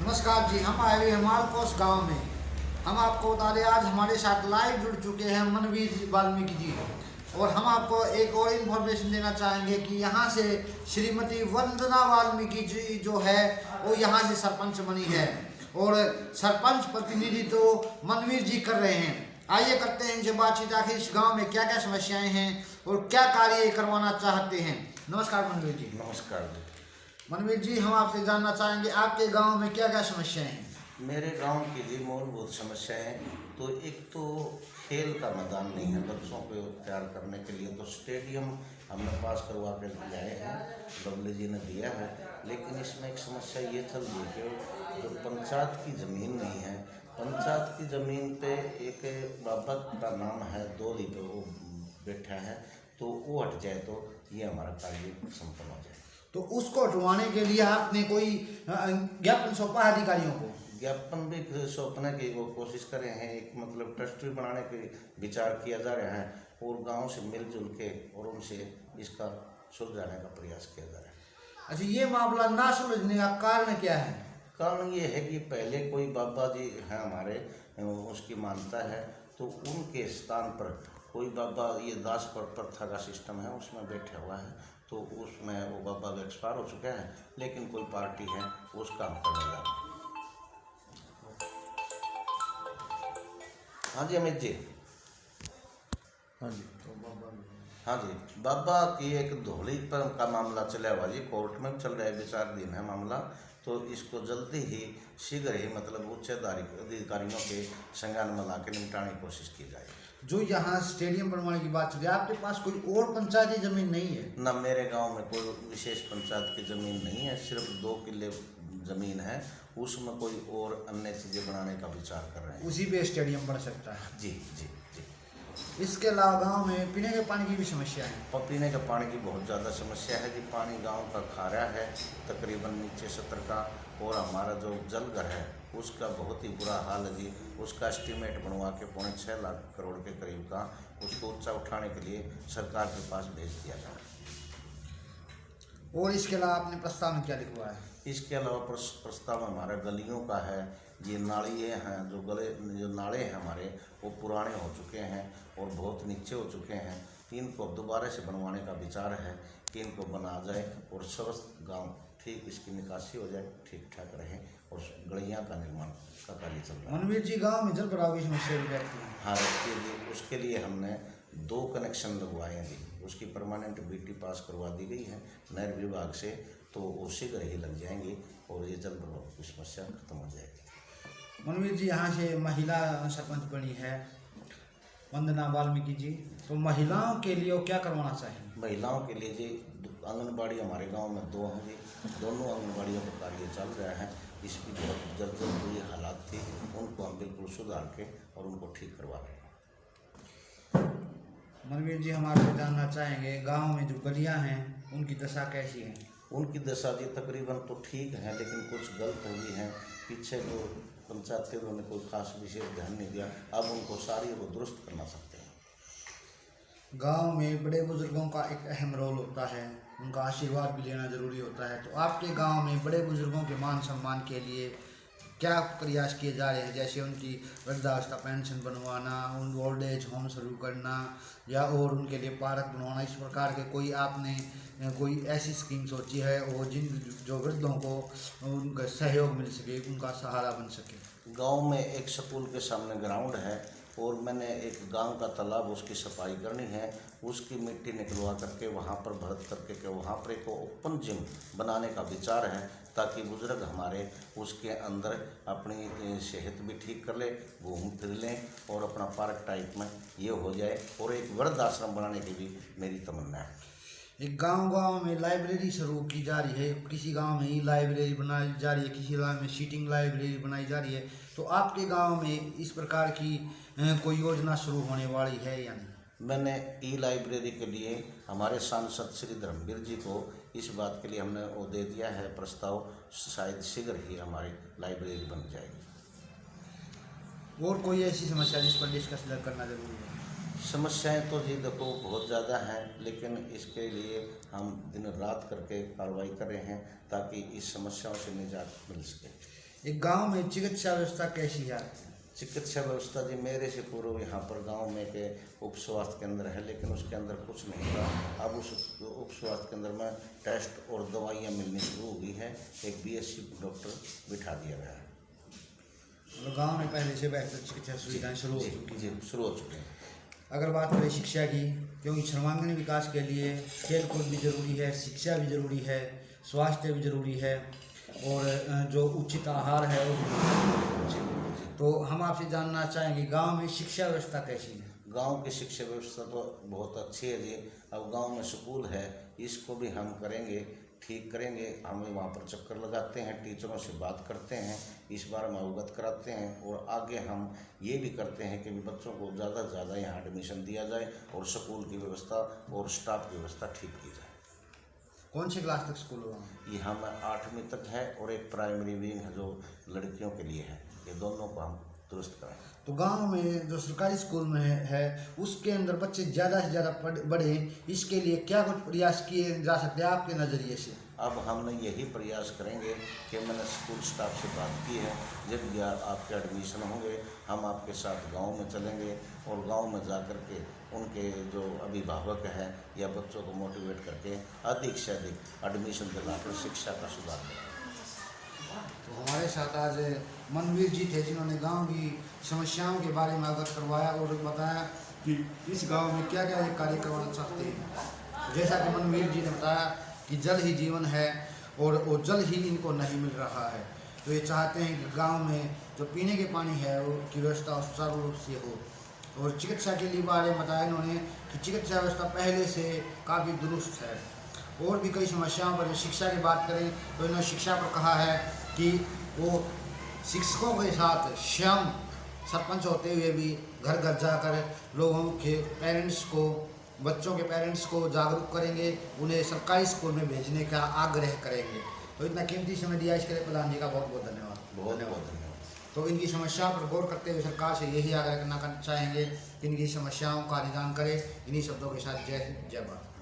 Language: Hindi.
नमस्कार जी, हम आए हुए हैं मालकोस गांव में। हम आपको बता दें, आज हमारे साथ लाइव जुड़ चुके हैं मनवीर वाल्मीकि जी। और हम आपको एक और इन्फॉर्मेशन देना चाहेंगे कि यहाँ से श्रीमती वंदना वाल्मीकि जी जो है वो यहाँ से सरपंच बनी है और सरपंच प्रतिनिधि तो मनवीर जी कर रहे हैं। आइए करते हैं इनसे बातचीत, आखिर इस गाँव में क्या क्या समस्याएँ हैं और क्या कार्य करवाना चाहते हैं। नमस्कार मनवीर जी। नमस्कार जी। मनवीर जी, हम आपसे जानना चाहेंगे आपके गांव में क्या क्या समस्याएं हैं। मेरे गांव की जी मूलभूत समस्याएं तो एक तो खेल का मैदान नहीं है बच्चों को तैयार करने के लिए, तो स्टेडियम हमने पास करवा कर लाए हैं, डब्ल्यू जी ने दिया है। लेकिन इसमें एक समस्या ये चल रही है कि जो पंचायत की ज़मीन नहीं है, पंचायत की ज़मीन पे एक बाबा का नाम है, दोली पे वो बैठा है, तो वो हट जाए तो ये हमारा कार्य संपन्न हो जाए। तो उसको हटवाने के लिए आपने कोई ज्ञापन सौंपा है अधिकारियों को? ज्ञापन भी सौंपने की वो कोशिश कर रहे हैं, एक मतलब ट्रस्ट भी बनाने के विचार किया जा रहा है और गांव से मिलजुल के और उनसे इसका सुलझाने का प्रयास किया जा रहा है। अच्छा, ये मामला ना सुलझने का कारण क्या है? कारण ये है कि पहले कोई बाबा जी हैं हमारे, उसकी मानता है, तो उनके स्थान पर कोई बाबा, ये दास प्रथा का सिस्टम है उसमें बैठा हुआ है, तो उसमें वो बाबा एक्सपायर हो चुका है, लेकिन कोई पार्टी है उस काम करने जा रही है। हाँ जी अमित जी। हाँ जी। हाँ जी, बाबा की एक धोली पर का मामला चला हुआ जी, कोर्ट में चल रहा है, विचार दिन है मामला, तो इसको जल्दी ही शीघ्र ही मतलब उच्च अधिकारियों के संज्ञान में ला के निपटाने की कोशिश की जाए। जो यहाँ स्टेडियम बनवाने की बात चल रही है, आपके पास कोई और पंचायती जमीन नहीं है? न मेरे गांव में कोई विशेष पंचायत की ज़मीन नहीं है, सिर्फ 2 किले ज़मीन है, उसमें कोई और अन्य चीज़ें बनाने का विचार कर रहे हैं। उसी पे स्टेडियम बन सकता है? जी जी जी। इसके अलावा गांव में पीने के पानी की भी समस्या है? और पीने के पानी की बहुत ज़्यादा समस्या है जी। पानी गांव का खारा है, तकरीबन नीचे 70 का, और हमारा जो जलघर है उसका बहुत ही बुरा हाल है जी। उसका एस्टीमेट बनवा के 6.25 लाख करोड़ के करीब का, उसको ऊंचा उठाने के लिए सरकार के पास भेज दिया जाए। और इसके अलावा आपने प्रस्ताव में क्या लिखवा है? इसके अलावा प्रस्ताव हमारा गलियों का है। ये नालिए हैं, जो नाले हैं हमारे, वो पुराने हो चुके हैं और बहुत नीचे हो चुके हैं। इनको दोबारा से बनवाने का विचार है कि इनको बना जाए और समस्त गांव ठीक इसकी निकासी हो जाए, ठीक ठाक रहे, और गलियां का निर्माण का कार्य चल रहा है। मनवीर जी, गाँव में जल भराव की समस्या भी रहती है? हाँ रहती है जी। उसके लिए हमने 2 कनेक्शन लगवाए हैं जी। उसकी परमानेंट बीटी पास करवा दी गई है नहर विभाग से, तो वो शीघ्र ही लग जाएंगी और ये जल भराव की समस्या खत्म हो जाएगी। मनवीर जी, यहाँ से महिला सरपंच बनी है वंदना वाल्मीकि जी, तो महिलाओं के लिए वो क्या करवाना चाहिए? महिलाओं के लिए जी आंगनबाड़ी हमारे गांव में 2 हैं जी, दोनों आंगनबाड़ियों पर कार्य चल रहा है। इसकी बहुत जर्जर बुरी हालात थी, उनको हम बिल्कुल सुधार के और उनको ठीक करवा रहे हैं। मनवीर जी, हम आपसे जानना चाहेंगे, गांव में जो गलियां हैं उनकी दशा कैसी है? उनकी दशा जी तकरीबन तो ठीक है, लेकिन कुछ गलत हो गई हैं। पीछे जो पंचायत थे उन्होंने कोई खास विशेष ध्यान नहीं दिया, अब उनको सारी को दुरुस्त करना सकते हैं। गांव में बड़े बुजुर्गों का एक अहम रोल होता है, उनका आशीर्वाद भी लेना जरूरी होता है, तो आपके गांव में बड़े बुजुर्गों के मान सम्मान के लिए क्या प्रयास किए जा रहे हैं? जैसे उनकी वृद्धावस्था पेंशन बनवाना, उन ओल्ड एज होम शुरू करना, या और उनके लिए पार्क बनवाना, इस प्रकार के कोई आपने कोई ऐसी स्कीम सोची है और जो वृद्धों को उनका सहयोग मिल सके, उनका सहारा बन सके? गांव में एक स्कूल के सामने ग्राउंड है और मैंने एक गांव का तालाब, उसकी सफाई करनी है, उसकी मिट्टी निकलवा करके वहां पर भरत करके के वहां पर एक ओपन जिम बनाने का विचार है, ताकि बुजुर्ग हमारे उसके अंदर अपनी सेहत भी ठीक कर ले, घूम फिर लें और अपना पार्क टाइप में ये हो जाए, और एक वृद्ध आश्रम बनाने की भी मेरी तमन्ना है। एक गांव में लाइब्रेरी शुरू की जा रही है, किसी गांव में ई लाइब्रेरी बनाई जा रही है, किसी गांव में सीटिंग लाइब्रेरी बनाई जा रही है, तो आपके गांव में इस प्रकार की कोई योजना शुरू होने वाली है या नहीं? मैंने ई लाइब्रेरी के लिए हमारे सांसद श्री धर्मवीर जी को इस बात के लिए हमने वो दे दिया है प्रस्ताव, शायद शीघ्र ही हमारी लाइब्रेरी बन जाएगी। और कोई ऐसी समस्या जिस पर डिस्कस करना जरूरी है? समस्याएं तो जी देखो बहुत ज़्यादा हैं, लेकिन इसके लिए हम दिन रात करके कार्रवाई कर रहे हैं ताकि इस समस्याओं से निजात मिल सके। एक गांव में चिकित्सा व्यवस्था कैसी है? चिकित्सा व्यवस्था जी मेरे से पूर्व यहाँ पर गांव में के उप स्वास्थ्य केंद्र है, लेकिन उसके अंदर कुछ नहीं था। अब उस उप स्वास्थ्य केंद्र में टेस्ट और दवाइयाँ मिलनी शुरू हो गई है। एक बीएससी डॉक्टर बिठा दिया गया है। मतलब गांव में पहले से बेहतर चिकित्सा सुविधाएं शुरू हो चुकी जी शुरू हो चुके हैं। अगर बात करें शिक्षा की, क्योंकि सर्वांगीण विकास के लिए खेल कूद भी जरूरी है, शिक्षा भी जरूरी है, स्वास्थ्य भी जरूरी है और जो उचित आहार है वो भी जरूरी है। तो हम आपसे जानना चाहेंगे गांव में शिक्षा व्यवस्था कैसी है? गांव की शिक्षा व्यवस्था तो बहुत अच्छी है जी। अब गांव में स्कूल है, इसको भी हम करेंगे, ठीक करेंगे। हम वहाँ पर चक्कर लगाते हैं, टीचरों से बात करते हैं, इस बारे में अवगत कराते हैं और आगे हम ये भी करते हैं कि बच्चों को ज़्यादा से ज़्यादा यहाँ एडमिशन दिया जाए और स्कूल की व्यवस्था और स्टाफ की व्यवस्था ठीक की जाए। कौन सी क्लास तक स्कूल होगा? यहाँ में 8वीं तक है और एक प्राइमरी विंग है जो लड़कियों के लिए है। ये दोनों को हम दुरुस्त कराएंगे। तो गांव में जो सरकारी स्कूल में है उसके अंदर बच्चे ज़्यादा से ज़्यादा बढ़े, इसके लिए क्या कुछ प्रयास किए जा सकते हैं आपके नज़रिए से? अब हमने यही प्रयास करेंगे कि मैंने स्कूल स्टाफ से बात की है, जब या आपके एडमिशन होंगे हम आपके साथ गांव में चलेंगे और गांव में जा कर के उनके जो अभिभावक हैं या बच्चों को मोटिवेट करके अधिक से अधिक एडमिशन दिलाकर शिक्षा का सुधार करेंगे। तो हमारे साथ आज मनवीर जी थे जिन्होंने गांव की समस्याओं के बारे में अवगत करवाया और बताया कि इस गांव में क्या क्या ये कार्य करवाना चाहते हैं। जैसा कि मनवीर जी ने बताया कि जल ही जीवन है और वो जल ही इनको नहीं मिल रहा है, तो ये चाहते हैं कि गांव में जो पीने के पानी है उसकी व्यवस्था सुचारू रूप से हो। और चिकित्सा के लिए बारे में बताया इन्होंने कि चिकित्सा व्यवस्था पहले से काफ़ी दुरुस्त है। और भी कई समस्याओं पर, शिक्षा की बात करें तो इन्होंने शिक्षा पर कहा है कि वो शिक्षकों के साथ स्वयं सरपंच होते हुए भी घर घर जाकर लोगों के पेरेंट्स को, बच्चों के पेरेंट्स को जागरूक करेंगे, उन्हें सरकारी स्कूल में भेजने का आग्रह करेंगे। तो इतना कीमती समय दिया इसके लिए प्रधान जी का बहुत बहुत धन्यवाद। बहुत बहुत धन्यवाद। तो इनकी समस्याओं पर गौर करते हुए सरकार से यही आग्रह करना चाहेंगे कि इनकी समस्याओं का निदान करें। इन्हीं शब्दों के साथ जय हिंद, जय भारत।